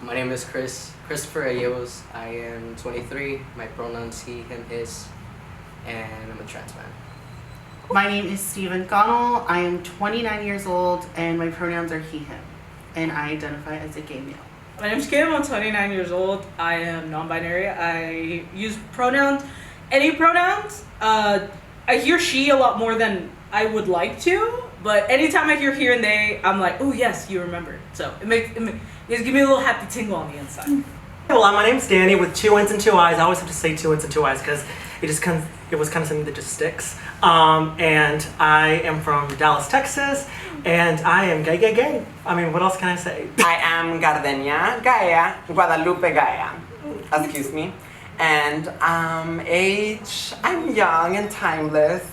My name is Christopher Ayos. I am 23. My pronouns he, him, his, and I'm a trans man. My name is Stephen Connell. I am 29 years old and my pronouns are he, him, and I identify as a gay male. My name's Kim. I'm 29 years old. I am non-binary. I use pronouns, any pronouns. I hear she a lot more than I would like to, but anytime I hear he and they, I'm like, oh yes, you remembered. So it gives me a little happy tingle on the inside. Well, my name's Danny with 2 N's and 2 I's. I always have to say 2 N's and 2 I's because it was kind of something that just sticks. And I am from Dallas, Texas, and I am gay. I mean, what else can I say? I am Gardenia Gaia, Guadalupe Gaia, excuse me. And age, I'm young and timeless.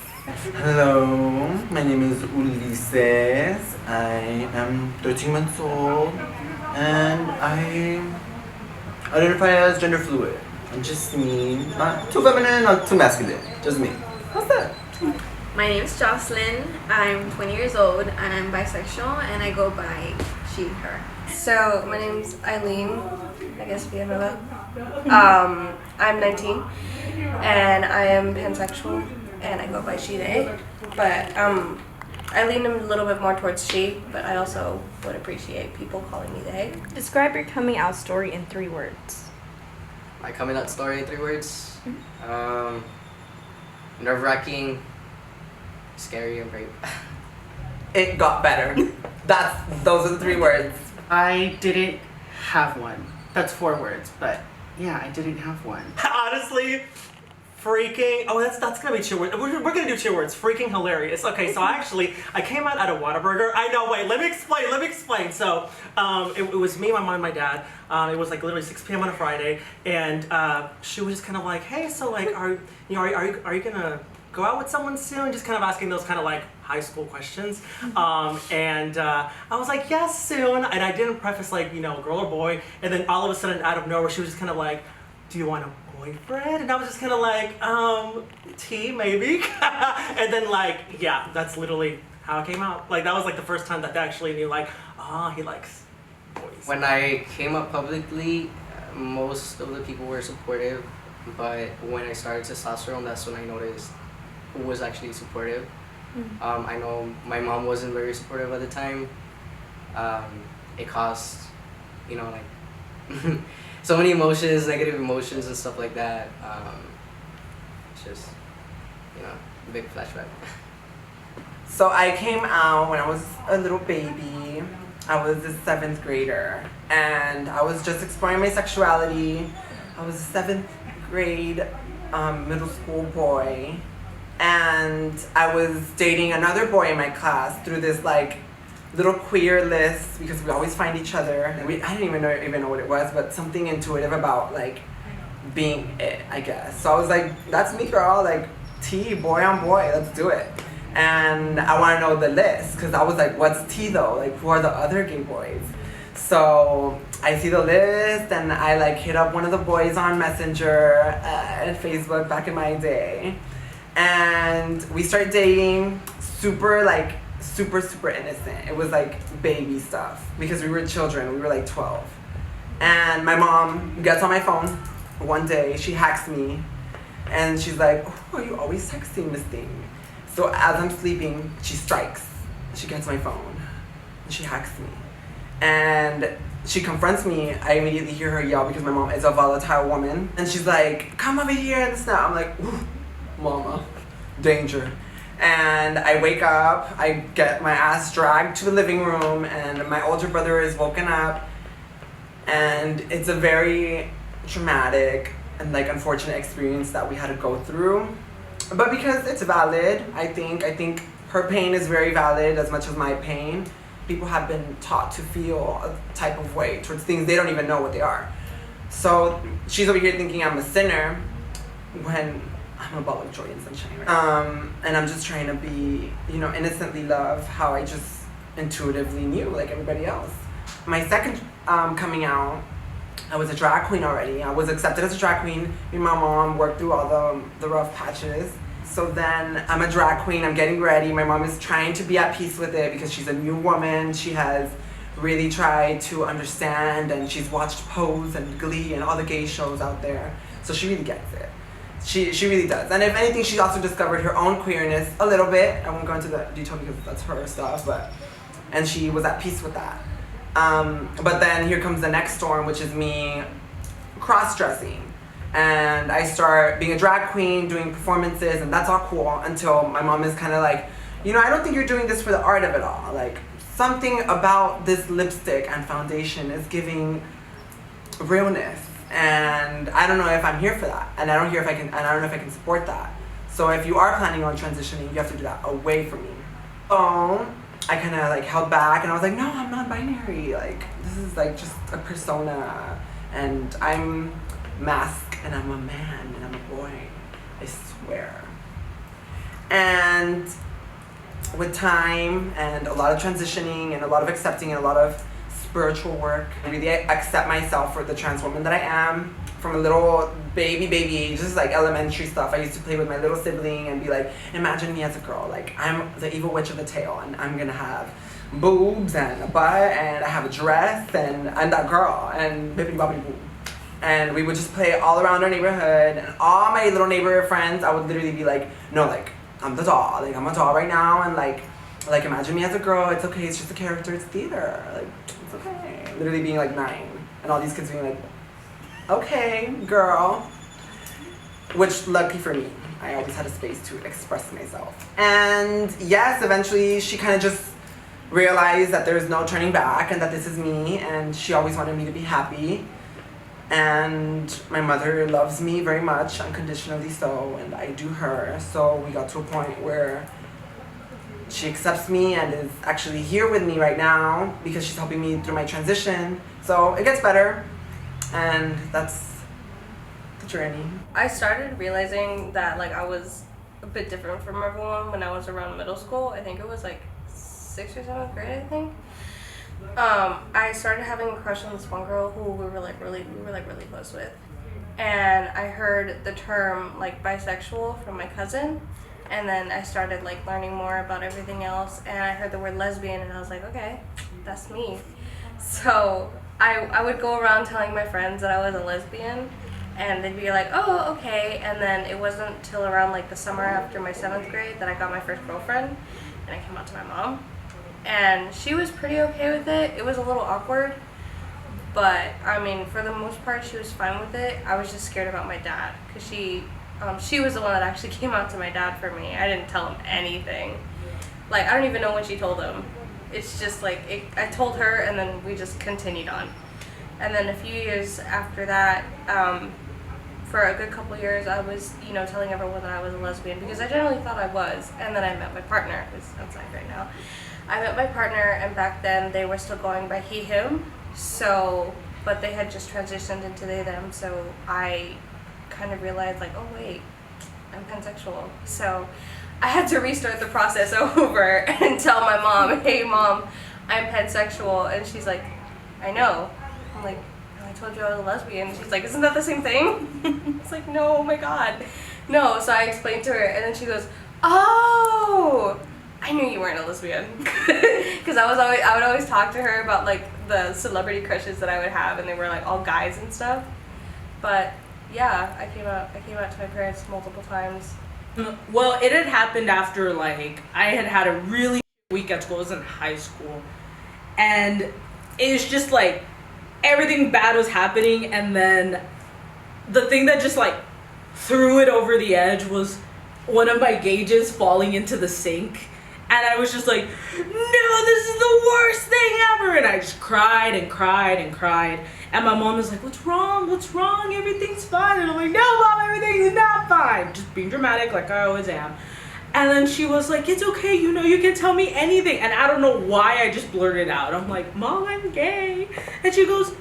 Hello, my name is Ulises. I am 13 months old and I identify as gender fluid. I'm just me, not too feminine, not too masculine, just me. What's that? My name is Jocelyn. I'm 20 years old and I'm bisexual and I go by she, her. So my name's Eileen, I guess via Mila. I'm 19 and I am pansexual and I go by she, they. But I lean a little bit more towards she, but I also would appreciate people calling me they. Describe your coming out story in 3 words. My coming out story in 3 words. Nerve-wracking, scary, and brave. It got better. Those are the 3 words. I didn't have one. That's 4 words, but yeah, I didn't have one. Honestly, freaking, that's gonna be 2 words. We're gonna do 2 words. Freaking hilarious. Okay, so I came out at a Whataburger. I know, wait, let me explain. So, it was me, my mom, and my dad. It was like literally 6 p.m. on a Friday, and she was just kind of like, hey, so like, are you gonna go out with someone soon? Just kind of asking those kind of like high school questions. And I was like, yes, soon. And I didn't preface like, girl or boy. And then all of a sudden, out of nowhere, she was just kind of like, do you want a boyfriend? And I was just kind of like, T, maybe. And then like, yeah, that's literally how it came out. Like, that was like the first time that they actually knew like, he likes boys. When I came up publicly, most of the people were supportive, but when I started testosterone, that's when I noticed who was actually supportive. I know my mom wasn't very supportive at the time. It caused, like so many emotions, negative emotions and stuff like that. It's just, a big flashback. So I came out when I was a little baby. I was a 7th grader and I was just exploring my sexuality. I was a 7th grade middle school boy. And I was dating another boy in my class through this like little queer list because we always find each other. And I didn't even know what it was, but something intuitive about like being it, I guess. So I was like, that's me, girl, like T, boy on boy, let's do it. And I want to know the list because I was like, what's T though? Like, who are the other gay boys? So I see the list and I like hit up one of the boys on Messenger and Facebook back in my day. And we started dating super innocent. It was like baby stuff because we were children. We were like 12. And my mom gets on my phone one day. She hacks me and she's like, oh, are you always texting, Miss Thing? So as I'm sleeping, she strikes. She gets my phone and she hacks me. And she confronts me. I immediately hear her yell because my mom is a volatile woman. And she's like, come over here and this now. I'm like, ooh, mama, danger. And I wake up, I get my ass dragged to the living room and my older brother is woken up. And it's a very traumatic and like unfortunate experience that we had to go through. But because it's valid, I think her pain is very valid as much as my pain. People have been taught to feel a type of way towards things they don't even know what they are. So she's over here thinking I'm a sinner when I'm a ball of joy and sunshine, right? And I'm just trying to be, innocently love how I just intuitively knew, like everybody else. My second coming out, I was a drag queen already. I was accepted as a drag queen. Me and my mom worked through all the rough patches. So then I'm a drag queen, I'm getting ready. My mom is trying to be at peace with it because she's a new woman. She has really try to understand, and she's watched Pose and Glee and all the gay shows out there, so she really gets it. She really does. And if anything, she also discovered her own queerness a little bit. I won't go into the detail because that's her stuff, and she was at peace with that. But then here comes the next storm, which is me cross-dressing. And I start being a drag queen, doing performances, and that's all cool until my mom is kind of like, I don't think you're doing this for the art of it all. Like, something about this lipstick and foundation is giving realness. And I don't know if I'm here for that. And I don't know if I can support that. So if you are planning on transitioning, you have to do that away from me. So I kind of like held back and I was like, no, I'm non-binary. Like, this is like just a persona. And I'm masked and I'm a man and I'm a boy. I swear. And with time and a lot of transitioning and a lot of accepting and a lot of spiritual work, I really accept myself for the trans woman that I am. From a little baby age, just like elementary stuff. I used to play with my little sibling and be like, imagine me as a girl. Like, I'm the evil witch of the tale and I'm gonna have boobs and a butt and I have a dress and I'm that girl and bippity boppity boo. And we would just play all around our neighborhood and all my little neighbor friends, I would literally be like, no, like, I'm the doll. Like, I'm a doll right now and like imagine me as a girl. It's okay, it's just a character, it's theater. Like, it's okay. Literally being like 9 and all these kids being like, okay, girl. Which, lucky for me, I always had a space to express myself. And yes, eventually she kind of just realized that there's no turning back and that this is me, and she always wanted me to be happy. And my mother loves me very much, unconditionally so, and I do her. So we got to a point where she accepts me and is actually here with me right now because she's helping me through my transition. So it gets better. And that's the journey. I started realizing that like I was a bit different from everyone when I was around middle school. I think it was like 6th or 7th grade, I think. I started having a crush on this one girl who we were really close with. And I heard the term like bisexual from my cousin, and then I started like learning more about everything else, and I heard the word lesbian and I was like, okay, that's me. So I would go around telling my friends that I was a lesbian, and they'd be like, oh, okay. And then it wasn't till around like the summer after my 7th grade that I got my first girlfriend, and I came out to my mom. And she was pretty okay with it. It was a little awkward, but I mean, for the most part, she was fine with it. I was just scared about my dad, because she was the one that actually came out to my dad for me. I didn't tell him anything. Like, I don't even know when she told him. It's just like, I told her and then we just continued on. And then a few years after that, for a good couple years, I was, telling everyone that I was a lesbian because I generally thought I was. And then I met my partner, who's outside right now. I met my partner, and back then they were still going by he, him. So, but they had just transitioned into they, them. So I kind of realized like, oh wait, I'm pansexual. So I had to restart the process over and tell my mom, hey mom, I'm pansexual. And she's like, I know. I'm like, I told you I was a lesbian. She's like, isn't that the same thing? It's like, no, oh my god. No, so I explained to her, and then she goes, oh, I knew you weren't a lesbian. Because I would always talk to her about like the celebrity crushes that I would have, and they were like all guys and stuff. But yeah, I came out to my parents multiple times. Well, it had happened after like I had a really week at school. I was in high school, and it's just like everything bad was happening, and then the thing that just like threw it over the edge was one of my gauges falling into the sink. And I was just like, no, this is the worst thing ever. And I just cried and cried and cried. And my mom was like, what's wrong? What's wrong? Everything's fine. And I'm like, no, mom, everything's not fine. Just being dramatic like I always am. And then she was like, it's okay. You can tell me anything. And I don't know why I just blurted out. I'm like, Mom, I'm gay. And she goes,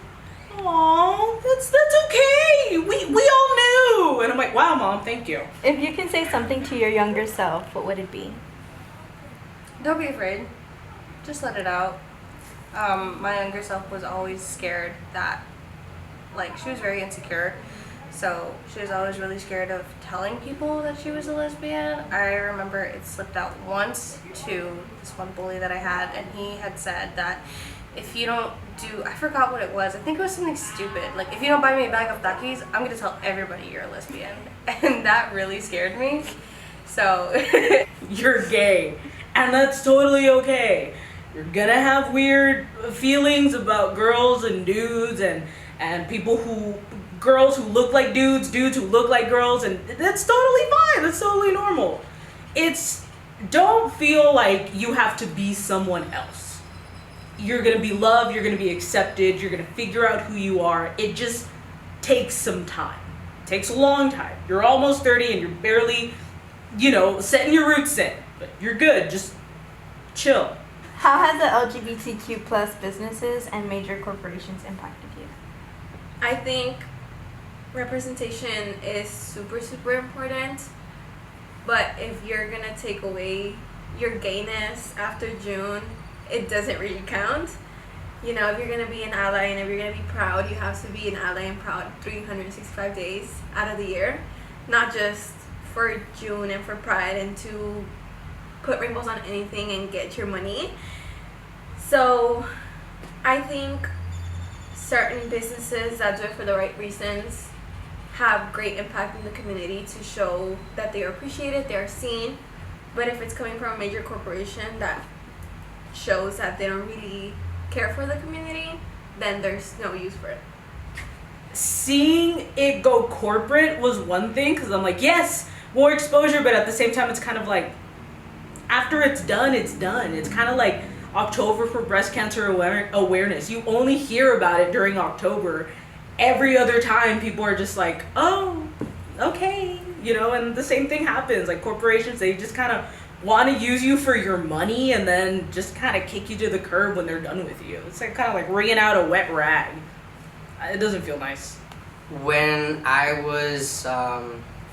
oh, that's okay. We all knew. And I'm like, wow, Mom, thank you. If you can say something to your younger self, what would it be? Don't be afraid. Just let it out. My younger self was always scared that, like, she was very insecure. So she was always really scared of telling people that she was a lesbian. I remember it slipped out once to this one bully that I had, and he had said that if you don't do, I forgot what it was. I think it was something stupid. Like, if you don't buy me a bag of Takis, I'm gonna tell everybody you're a lesbian. And that really scared me. So. You're gay. And that's totally okay. You're gonna have weird feelings about girls and dudes and girls who look like dudes who look like girls, and that's totally fine. That's totally normal. Don't feel like you have to be someone else. You're gonna be loved, you're gonna be accepted, you're gonna figure out who you are. It just takes some time. It takes a long time. You're almost 30 and you're barely, setting your roots in. But you're good, just chill. How has the LGBTQ plus businesses and major corporations impacted you? I think representation is super, super important. But if you're gonna take away your gayness after June, it doesn't really count. If you're gonna be an ally and if you're gonna be proud, you have to be an ally and proud 365 days out of the year, not just for June and for Pride and to put rainbows on anything and get your money. So I think certain businesses that do it for the right reasons have great impact in the community to show that they are appreciated, they are seen. But if it's coming from a major corporation that shows that they don't really care for the community, then there's no use for it. Seeing it go corporate was one thing, because I'm like, yes, more exposure, but at the same time, it's kind of like, after it's done, it's done. It's kind of like October for breast cancer awareness. You only hear about it during October. Every other time, people are just like, oh, okay, and the same thing happens. Like, corporations, they just kind of want to use you for your money and then just kind of kick you to the curb when they're done with you. It's like kind of like wringing out a wet rag. It doesn't feel nice. When I was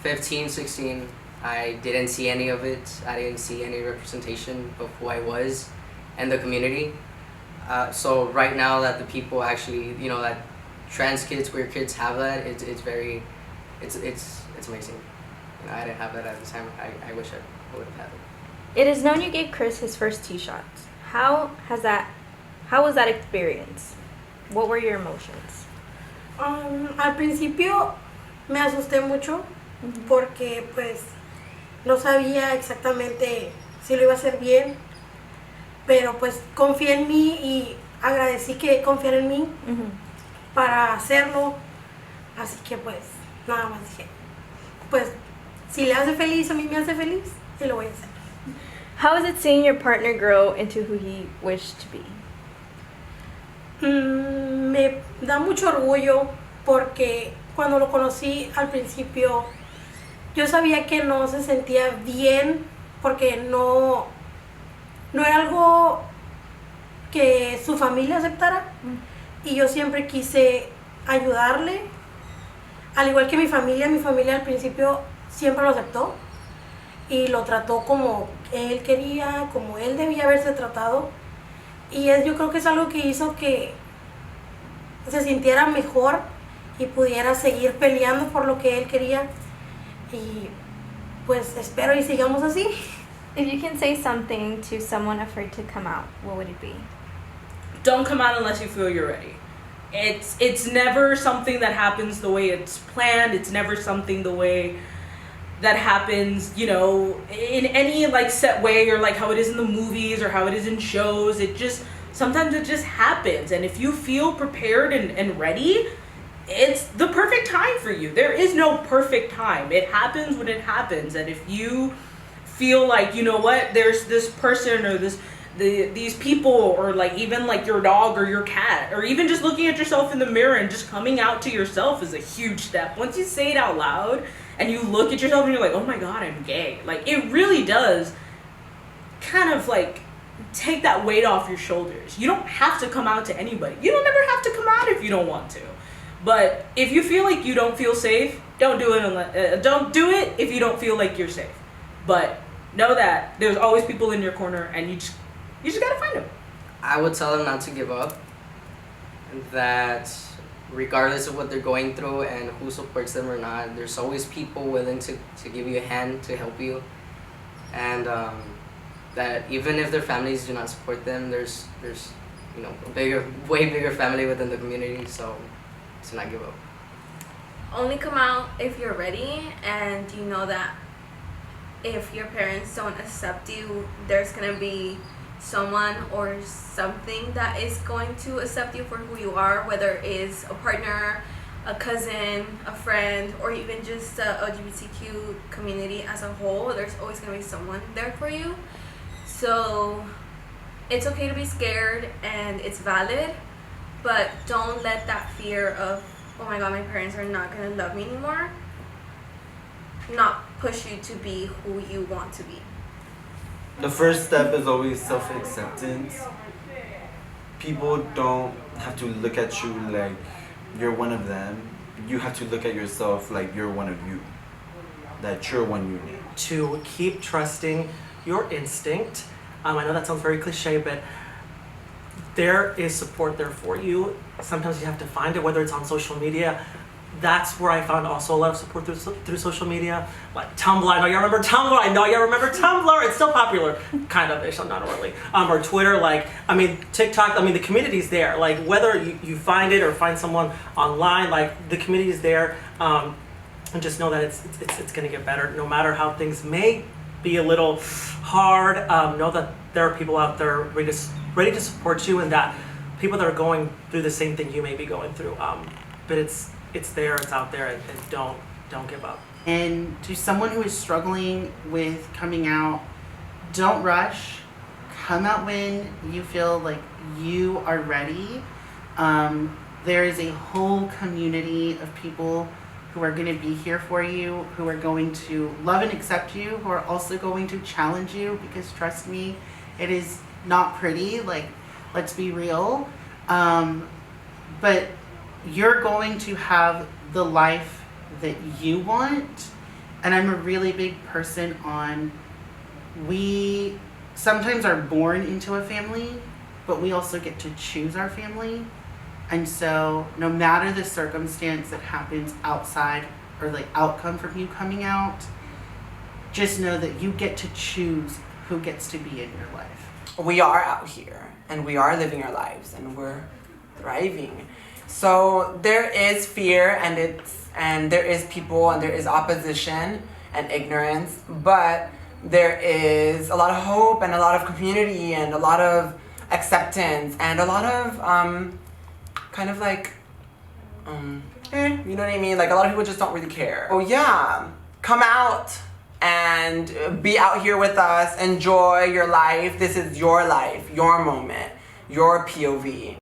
15, 16, I didn't see any of it. I didn't see any representation of who I was in the community. So right now that the people actually, that trans kids, queer kids have that, it's amazing. I didn't have that at the time. I wish I would have had it. It is known you gave Chris his first T-shots. How was that experience? What were your emotions? Al principio me asusté mucho porque pues no sabía exactamente si lo iba a hacer bien, pero pues confié en mí y agradecí que confiara en mí para hacerlo, así que pues nada más dije, pues si le hace feliz, a mí me hace feliz y lo voy a hacer. How is it seeing your partner grow into who he wished to be? Me da mucho orgullo porque cuando lo conocí al principio yo sabía que no se sentía bien porque no era algo que su familia aceptara y yo siempre quise ayudarle, al igual que mi familia al principio siempre lo aceptó y lo trató como él quería, como él debía haberse tratado. Y yo creo que es algo que hizo que se sintiera mejor y pudiera seguir peleando por lo que él quería. Y pues espero y sigamos así. If you can say something to someone afraid to come out, what would it be? Don't come out unless you feel you're ready. It's never something that happens the way it's planned. It's never something the way that happens, in any set way, or like how it is in the movies or how it is in shows. Sometimes it just happens. And if you feel prepared and ready, it's the perfect time for you. There is no perfect time. It happens when it happens. And if you feel like, there's this person or these people, or even your dog or your cat, or even just looking at yourself in the mirror and just coming out to yourself is a huge step. Once you say it out loud and you look at yourself and you're like, oh my God, I'm gay. It really does kind of take that weight off your shoulders. You don't have to come out to anybody. You don't ever have to come out if you don't want to. But if you feel like you don't feel safe, don't do it. Don't do it if you don't feel like you're safe. But know that there's always people in your corner, and you just gotta find them. I would tell them not to give up. That regardless of what they're going through and who supports them or not, there's always people willing to give you a hand, to help you. And that even if their families do not support them, there's way bigger family within the community. So to not give up. Only come out if you're ready and you know that if your parents don't accept you, there's gonna be someone or something that is going to accept you for who you are, whether it's a partner, a cousin, a friend, or even just the LGBTQ community as a whole. There's always going to be someone there for you. So it's okay to be scared and it's valid, but don't let that fear of, oh my god, my parents are not going to love me anymore, not push you to be who you want to be. The first step is always self-acceptance. People don't have to look at you like you're one of them. You have to look at yourself like you're one of you. That you're one unit. To keep trusting your instinct. I know that sounds very cliche, but there is support there for you. Sometimes you have to find it, whether it's on social media. That's where I found also a lot of support through social media, like Tumblr. I know y'all remember Tumblr. I know y'all remember Tumblr. It's still popular, kind of ish, not really. Or Twitter, TikTok. The community's there. Like whether you find it or find someone online, like the community is there. And just know that it's gonna get better, no matter how things may be a little hard. Know that there are people out there ready to support you, and that people that are going through the same thing you may be going through. But it's there, it's out there, and don't give up. And to someone who is struggling with coming out, don't rush. Come out when you feel like you are ready. There is a whole community of people who are going to be here for you, who are going to love and accept you, who are also going to challenge you, because trust me, it is not pretty. Like, let's be real. But you're going to have the life that you want. And I'm a really big person on, we sometimes are born into a family, but we also get to choose our family. And so no matter the circumstance that happens outside or the outcome from you coming out, just know that you get to choose who gets to be in your life. We are out here and we are living our lives and we're thriving. So there is fear and there is people and there is opposition and ignorance, but there is a lot of hope and a lot of community and a lot of acceptance and a lot of you know what I mean? Like a lot of people just don't really care. Oh yeah, come out and be out here with us. Enjoy your life. This is your life, your moment, your POV.